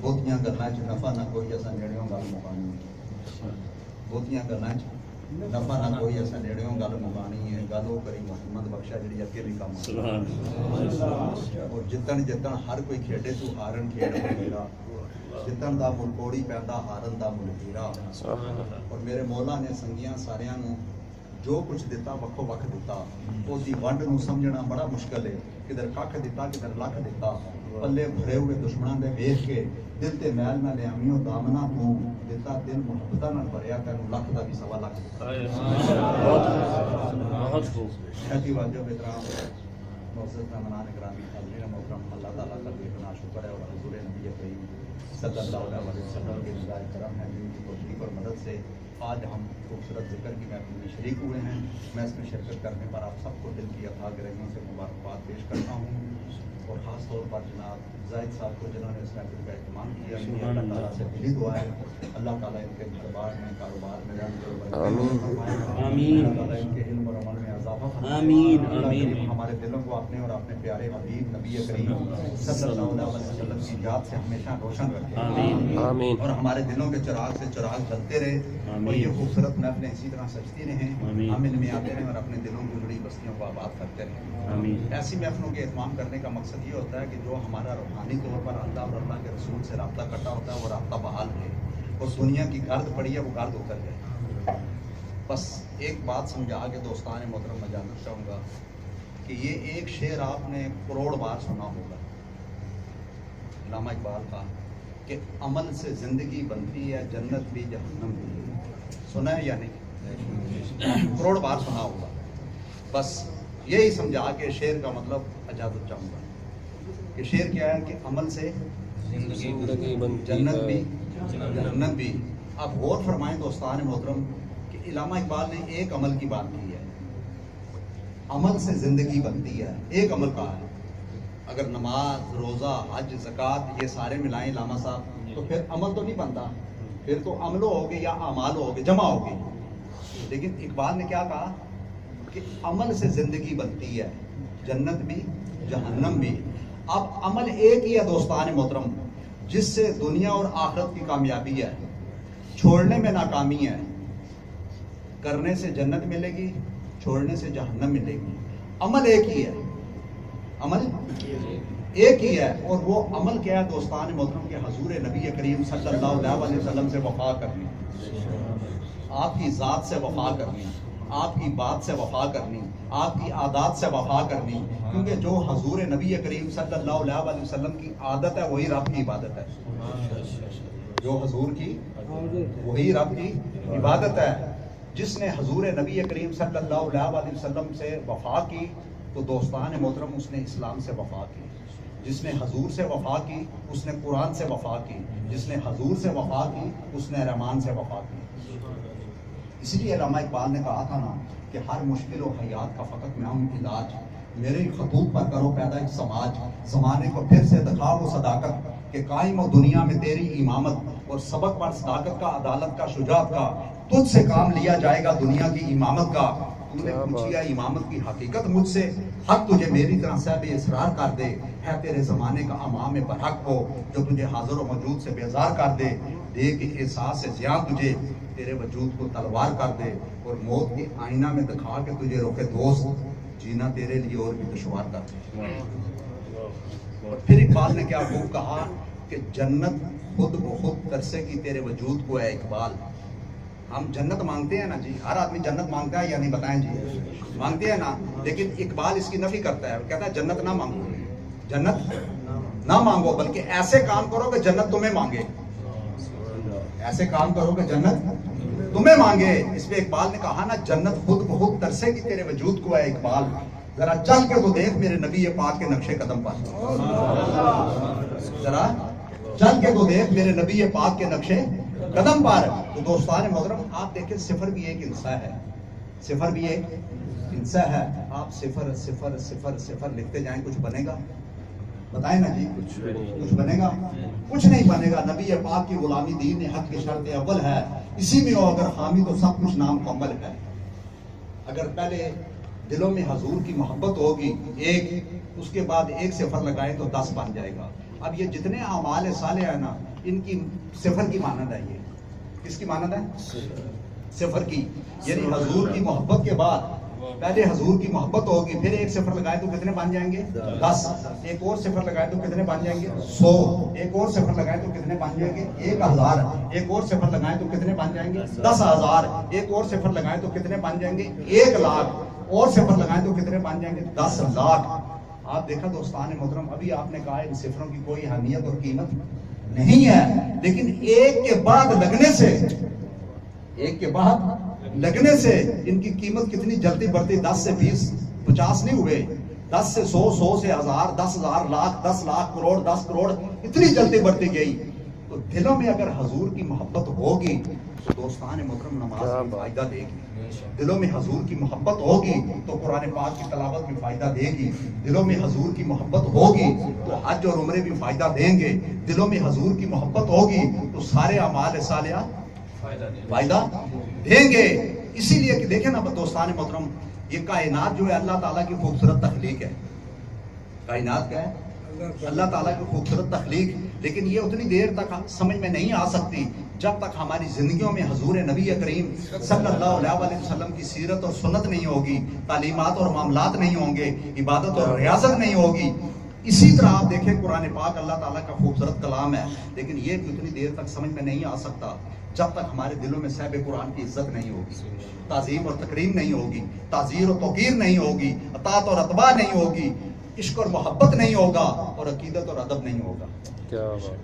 ਬਹੁਤੀਆਂ ਗੱਲਾਂ 'ਚ ਨਫਾ ਨਾ ਕੋਈ ਅਸਾਂ ਨੇੜਿਓਂ ਗੱਲ ਮੁਕਾਣੀ ਬਹੁਤੀਆਂ ਗੱਲਾਂ 'ਚ ਨਫਾ ਨਾ ਕੋਈ ਅਸਾਂ ਨੇੜਿਓਂ ਗੱਲ ਮੁਕਾਣੀ ਹੈ ਗੱਲ ਉਹ ਕਰੀ ਮੁਹੰਮਦ ਬਖਸ਼ਾ ਜਿਹੜੀ ਅੱਗੇ ਵੀ ਕੰਮ ਔਰ ਜਿੱਤਣ ਹਰ ਕੋਈ ਖੇਡੇ ਤੂੰ ਹਾਰਨ ਖੇਡ ਮੇਰਾ ਜਿੱਤਣ ਦਾ ਮੁੱਲ ਕੋੜੀ ਪੈਂਦਾ ਹਾਰਨ ਦਾ ਮੁੱਲ ਹੀਰਾ ਔਰ ਮੇਰੇ ਮੌਲਾ ਨੇ ਸੰਗੀਆਂ ਸਾਰਿਆਂ ਨੂੰ ਜੋ ਕੁਝ ਦਿੱਤਾ ਵੱਖੋ ਵੱਖ ਦਿੱਤਾ ਉਹਦੀ ਵੰਡ ਨੂੰ ਸਮਝਣਾ ਬੜਾ ਮੁਸ਼ਕਲ ਹੈ ਕਿਧਰ ਕੱਖ ਦਿੱਤਾ ਕਿਧਰ ਲੱਖ ਦਿੱਤਾ ਪੱਲੇ ਭਰੇ ਹੋਏ ਦੁਸ਼ਮਣਾਂ ਦੇ ਵੇਖ ਕੇ ਦਿਲ ਤੇ ਮੈਲ ਨਾ ਲਿਆਵੀਂ ਦਾਮਨਾ ਤੂੰ ਦਿੱਤਾ ਦਿਲ ਮੁਹੱਬਤਾਂ ਨਾਲ ਭਰਿਆ ਤੈਨੂੰ ਲੱਖ ਦਾ ਵੀ ਸਵਾ ਲੱਖ ਦਿੱਤਾ बहुत खूब हैती वाजो बेतराम मौजूद का मनाने ग्रामी हाज़रीन मोहतरम अल्लाह ताला का बेपनाह शुक्र है और हुज़ूर नबी करीम सल्लल्लाहु अलैहि वसल्लम के निगाह करम है जिनकी तौफीक और मदद से आज हम खूबसूरत जिक्र की महफिल में शरीक हुए हैं। मैं इसमें शिरकत करने पर आप सबको दिल की अथाह गहराइयों से मुबारकबाद पेश करता हूँ और ख़ास तौर पर जनाब जाहिद साहब को जिन्होंने इस महफिल का एहतमाम किया अल्लाह ताला से दिली दुआ है अल्लाह ताला इनके दरबार में कारोबार में आमीन अल्लाह इनके इल्म और अमल में इजाफा आमीन आमीन हमारे दिलों को अपने और अपने प्यारे हबीब नबी करीम सल्लल्लाहु अलैहि वसल्लम की याद से हमेशा रोशन रखे आमीन आमीन और हमारे दिलों के चिराग से चिराग जलते रहे और ये खूबसूरत महफिलें इसी तरह सजती रहें हम इनमें आते रहें और अपने दिलों की जुड़ी बस्तियों को आबाद करते रहें आमीन। ऐसी महफिलों के एहतमाम करने का मकसद ये होता है कि जो हमारा रूहानी तौर पर अल्लाह और अल्लाह के रसूल से रब्ता कटा होता है वो रब्ता बहाल है और दुनिया की गर्द पड़ी है वो गर्द उतर जाए। बस एक बात समझा के दोस्तान मोहतरम मैं जानना चाहूँगा कि ये एक शेर आपने करोड़ बार सुना होगा अल्लामा इकबाल का कि अमल से ज़िंदगी बनती है जन्नत भी जहन्नम भी सुना है या नहीं करोड़ बार सुना होगा। बस यही समझा के शेर का मतलब इजाज़त चाहूँगा कि शेर क्या है कि अमल से ज़िंदगी जन्नत भी जहन्नम भी। अब गौर फरमाएं दोस्तान मोहतरम कि अल्लामा इकबाल ने एक अमल की बात की है अमल से ज़िंदगी बनती है एक अमल का है अगर नमाज रोज़ा हज ज़कात ये सारे मिलाएं अल्लामा साहब तो फिर अमल तो नहीं बनता फिर तो अमलो होगे या अमाल होगे जमा होगी। लेकिन इकबाल ने क्या कहा कि अमल से ज़िंदगी बनती है जन्नत भी जहन्नम भी। अब अमल एक ही है दोस्तान मोहतरम जिससे दुनिया और आखिरत की कामयाबी है छोड़ने में नाकामी है करने से जन्नत मिलेगी छोड़ने से जहन्नम मिलेगी। अमल एक ही है अमल एक ही है और वो अमल क्या है दोस्तान मोहतरम के हुज़ूर नबी करीम सल्लल्लाहु अलैहि वसल्लम से वफा करनी आपकी ज़ात से वफा करनी आपकी बात से वफा करनी आपकी आदत से वफा करनी क्योंकि जो हुज़ूर नबी करीम सल्लल्लाहु अलैहि वसल्लम की आदत है वही रब की इबादत है जो हुज़ूर की वही रब की इबादत है। जिसने हुज़ूर नबी करीम सल्लल्लाहु अलैहि वसल्लम से वफा की तो दोस्तान मोहतरम उसने इस्लाम से वफा की जिसने हुज़ूर से वफा की उसने कुरान से वफा की जिसने हुज़ूर से वफा की उसने रहमान से वफा की। इसलिए अल्लामा इकबाल ने कहा था ना कि हर मुश्किल और हयात का फ़कत मैं हूँ इलाज मेरे खतूत पर करो पैदा एक समाज ज़माने को फिर से दिखा वो सदाकत कि कायम हो दुनिया में तेरी इमामत और सबक पर सदाकत का अदालत का शुजात का तुझसे काम लिया जाएगा दुनिया की इमामत का। तूने पूछी है इमामत की हकीकत मुझसे हक तुझे मेरी तरह से बेअसरार कर दे है तेरे ज़माने का अमाम बरहक हो जो तुझे हाजिर व मौजूद से बेजार कर दे दे के एहसास से ज़ियान तुझे तेरे वजूद को तलवार कर दे और मौत के आईना में दिखा के तुझे रोके दोस्त जीना तेरे लिए और भी दुश्वार कर दे। और फिर इकबाल ने क्या खूब कहा कि जन्नत खुद ब खुद तरसेगी तेरे वजूद को है इकबाल। हम जन्नत मांगते हैं ना जी हर आदमी जन्नत मांगता है या नहीं बताएं जी मांगते हैं ना लेकिन इकबाल इसकी नफी करता है कहता है जन्नत ना मांगो जन्नत ना मांगो बल्कि ऐसे काम करो कि जन्नत तुम्हें मांगे ऐसे काम करो कि जन्नत तुम्हें मांगे। इस पे इकबाल ने कहा ना जन्नत खुद ब खुद तरसेगी तेरे वजूद को है इकबाल जरा चल के तो देख मेरे नबी पाक के नक्शे कदम पर जरा चल के तो देख मेरे नबी पाक के नक्शे कदम पर। तो दोस्तान मोहतरम आप देखें सिफर भी एक हिस्सा है सिफर भी एक हिस्सा है आप सिफर सिफर सिफर सिफर लिखते जाएं कुछ बनेगा बताएं ना जी कुछ बनेगा कुछ नहीं बनेगा। नबी पाक की गुलामी दीन हक की शर्त अव्वल है इसी में हो अगर हामी तो सब कुछ नाम मुकम्मल है। अगर पहले दिलों में हजूर की मोहब्बत होगी एक, उसके बाद एक सिफर लगाए तो 10 बन जाएगा। अब ये जितने अमाल साले है ना, इनकी सिफर की मानद है। ये किसकी मानद है? सिफर की। यानी हजूर की मोहब्बत के बाद पहले हजूर की मोहब्बत होगी, फिर एक सिफर लगाए तो कितने बन जाएंगे? 10। एक और सिफर लगाए तो कितने बन जाएंगे? 100। एक और सिफर लगाए तो कितने बन जाएंगे? 1000। एक और सिफर लगाए तो कितने बन जाएंगे? 10,000। एक और सिफर लगाए तो कितने बन जाएंगे? 1 लाख। और सिफर लगाए तो कितने बन जाएंगे? 10 लाख। आप देखा दोस्तान मोहतरम, अभी आपने कहा इन सिफरों की कोई अहमियत और कीमत नहीं है, लेकिन एक के बाद लगने से इनकी कीमत कितनी जल्दी बढ़ती। 10 से 20, 50 नहीं हुए, 10 से 100, 100 से 1000, 10,000, लाख, 10 लाख, करोड़, 10 करोड़, इतनी जल्दी बढ़ती गई। तो दिलों में अगर हजूर की मोहब्बत होगी तो दोस्तान मोहतरम नमाज में फायदा देगी। दिलों में हजूर की मोहब्बत होगी तो कुरान पाक की तलावत में फायदा देगी। दिलों में हजूर की मोहब्बत होगी तो हज और उम्रे भी फायदा देंगे। दिलों में हजूर की मोहब्बत होगी तो सारे अमाल सालिया फायदा देंगे। इसीलिए कि देखें ना दोस्तान मोहतरम, ये कायनात जो है अल्लाह ताला की खूबसूरत तख्लीक है। कायनात क्या है? अल्लाह ताला की खूबसूरत तख्लीक। लेकिन ये उतनी देर तक समझ में नहीं आ सकती जब तक हमारी जिंदगियों में हजूर नबी करीम सल्लल्लाहु अलैहि वसल्लम की सीरत और सुन्नत नहीं होगी, तालीमात और मामलात नहीं होंगे, इबादत और रियाजत नहीं होगी। इसी तरह आप देखें कुरान पाक अल्लाह ताला का खूबसूरत कलाम है, लेकिन ये भी उतनी देर तक समझ में नहीं आ सकता जब तक हमारे दिलों में साहिब कुरान की इज्जत नहीं होगी, ताजीम और तकरीम नहीं होगी, ताजीर और तौकीर नहीं होगी, अतात और अतबा नहीं होगी, इश्क और मोहब्बत नहीं होगा और अकीदत और अदब नहीं होगा। क्या बात?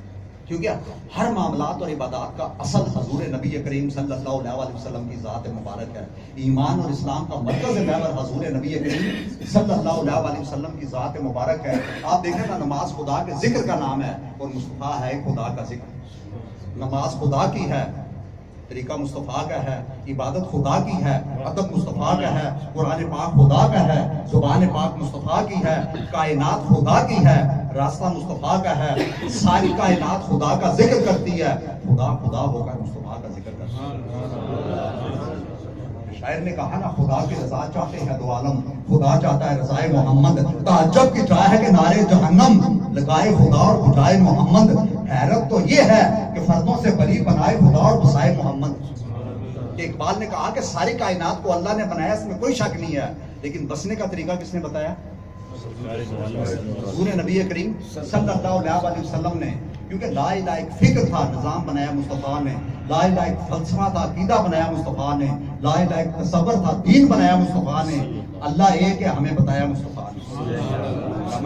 क्योंकि हर मामलात और इबादत का असल हजूर नबी करीम सल्लल्लाहु अलैहि वसल्लम की ज़ात मुबारक है। ईमान और इस्लाम का मरकज़ महवर हजूर नबी करीम सल्लल्लाहु अलैहि वसल्लम की ज़ात मुबारक है। आप देखें ना, नमाज खुदा के जिक्र का नाम है और मुस्तफ़ा है खुदा का जिक्र। नमाज खुदा की है, तरीका मुस्तफ़ा का है, इबादत खुदा की है, अदब मुस्तफ़ा का है, कुरान पाक खुदा का है, जुबान पाक मुस्तफ़ा की है, कायनात खुदा की है, रास्ता मुस्तफ़ा का है, सारी कायनात खुदा का जिक्र करती है। खुदा खुदा होकर मुस्तफ़ा का जिक्र करता है। शायर ने कहा ना, खुदा की रजा चाहते हैं दो आलम, खुदा चाहता है रजाए मोहम्मद। ताज्जुब की चाह है कि नारे जहन्नम लगाए खुदा और बुझाए मोहम्मद। हैरत तो ये है कि फर्दों से बरी बनाए खुदा और बसाए मोहम्मद। इकबाल ने कहा कि सारी कायनात को अल्लाह ने बनाया, इसमें कोई शक नहीं है, लेकिन बसने का तरीका किसने बताया? पूरे नबी करीम सल्लल्लाहु अलैहि वसल्लम ने। क्योंकि ला इलाहा एक फिक्र था, निजाम बनाया मुस्तफ़ा ने। ला इलाहा एक फलसफा था, अकीदा बनाया मुस्तफ़ा ने। ला इलाहा एक तसव्वुर था, दीन बनाया मुस्तफ़ा ने। अल्लाह एक है, हमें बताया मुस्तफ़ा ने।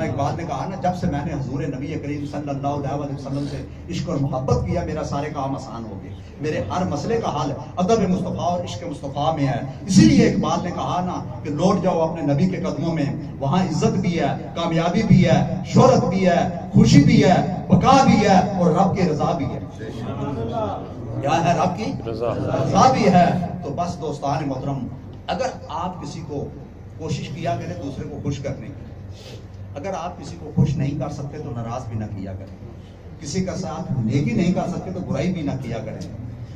इकबाल ने कहा ना, जब से मैंने हजूर नबी करीम सल्लल्लाहु अलैहि वसल्लम से इश्क और मोहब्बत किया, मेरा सारे काम आसान हो गए। मेरे हर मसले का हल अदब मुस्तफ़ा और इश्क मुस्तफ़ा में है। इसीलिए इकबाल ने कहा ना कि लौट जाओ अपने नबी के कदमों में, वहाँ इज्जत भी है, कामयाबी भी है, शोहरत भी है, खुशी भी है, बका भी है और रब की रजा भी है। क्या है? रब की रजा भी है। तो बस दोस्तान मोहतरम, अगर आप किसी को कोशिश किया करें दूसरे को खुश करने की, अगर आप किसी को खुश नहीं कर सकते तो नाराज भी ना किया करें। किसी का साथ नेकी नहीं कर सकते तो बुराई भी ना किया करें।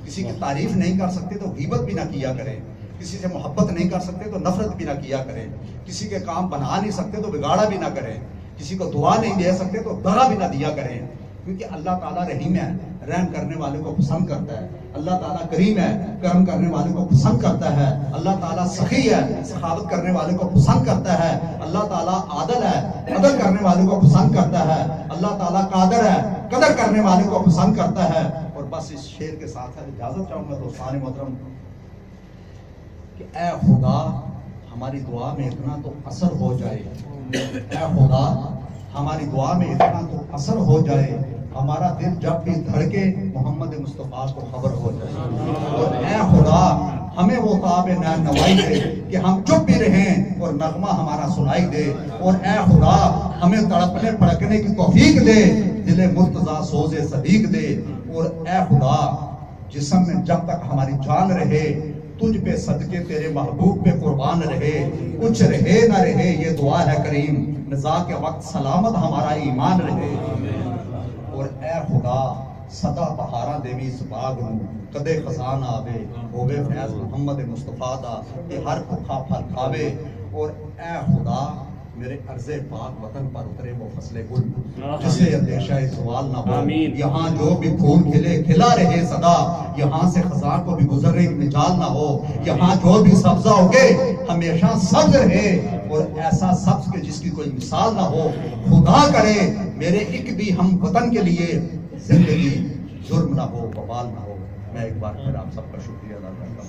किसी की तारीफ नहीं कर सकते तो गीबत भी ना किया करें। किसी से मोहब्बत नहीं कर सकते तो नफरत भी ना किया करें। किसी के काम बना नहीं सकते तो बिगाड़ा भी ना करें। किसी को दुआ नहीं दे सकते तो दगा भी ना दिया करें। क्योंकि अल्लाह ताला रहीम है, रहम करने वाले को पसंद करता है। अल्लाह ताला करीम है, करम करने वाले को पसंद करता है। अल्लाह ताला सखी है, सखावत करने वाले को पसंद करता है। अल्लाह ताला आदल है, अदल करने वाले को पसंद करता है। अल्लाह ताला कादर है, कदर करने वाले को पसंद करता है। और बस इस शेर के साथ इजाजत चाहूंगा दोस्तान मोहतरम कि ऐ खुदा हमारी दुआ में इतना तो असर हो जाए, ऐ खुदा हमारी दुआ में इतना तो असर हो जाए, हमारा दिल जब भी धड़के मोहम्मद मुस्तफ़ा को खबर हो जाए। और ऐ खुदा हमें वो ताब नैन नवाई दे कि हम चुप भी रहें और नगमा हमारा सुनाई दे। और ऐ खुदा हमें तड़पने फड़कने की तौफीक दे, दिले मुर्तजा सोजे सदीक दे। और ऐ खुदा जिस्म में जब तक हमारी जान रहे, तुझ पे सदके तेरे महबूब पे कुर्बान रहे। कुछ रहे ना रहे ये दुआ है करीम, निज़ा के वक्त सलामत हमारा ईमान रहे। और ऐ खुदा सदा बहारा देवी इस बाग नूं, कदे खजान आवे होवे फैज मोहम्मद मुस्तफा दा, ये हर भुखा फल खावे। और ए खुदा मेरे अर्ज़े पाक वतन पर उतरे वो फसले गुल जिससे अंदेशा ज़वाल ना हो। यहाँ जो भी फूल खिले खिला रहे सदा, यहाँ से खज़ां को भी गुजरने की मिजाल ना हो। यहाँ जो भी सब्जा उगे हमेशा सब्ज रहे और ऐसा सब्ज के जिसकी कोई मिसाल ना हो। खुदा करे मेरे एक भी हम वतन के लिए जिंदगी जुर्म ना हो, बवाल ना हो। मैं एक बार फिर आप सबका शुक्रिया अदा करता हूँ।